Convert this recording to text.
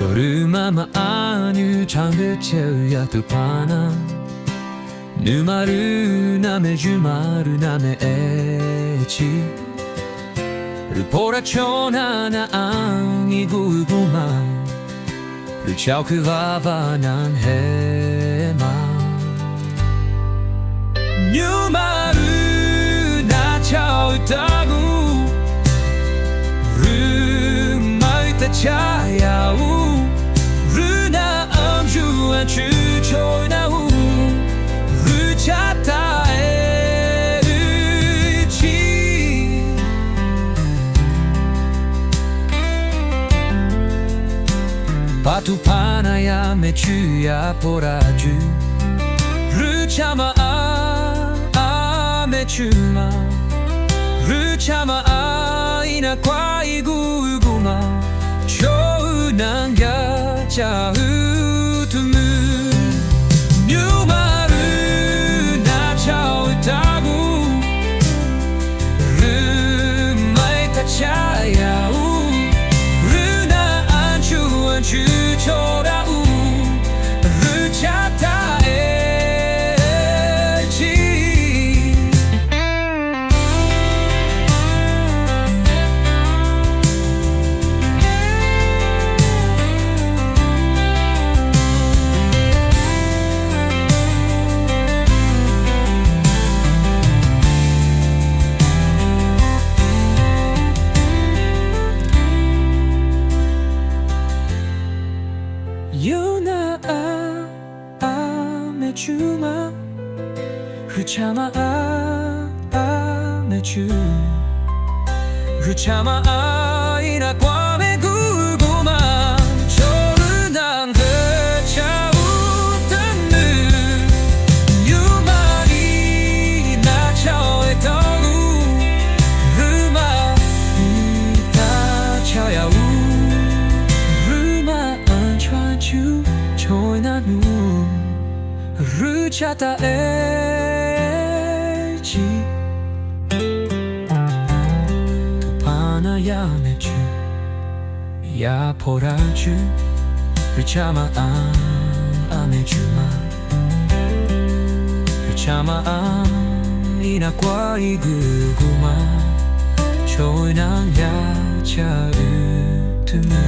Çoru mama anu changu cheu ya tu pana Numaru name jumaru name echi Rupora chona na angi guguma Ruchau kuvava nan hema Numaru na chau tagu Rumauta chayau Runa anju anchu choi na u Ruchata e uchi Patu pana ya mechu ya poraju Ruchama a mechuma Ruchama a ina kwai guguma Chou nanga chau tumu Numaru na chau tagu Rumaita chayau Runa anchu anchu chorau Ruchata Yuna a mechuma Ruchama a mechu Ruchama a ina kwame guguma Choru nanga chau tamu Yumari na chau e tagu Ruma ita chayau Choi na nu Ruchata e chi Tupana ya mechu Ya poraju Ruchama a mechuma Ruchama a ina kwai guguma Choi na ya chau tumu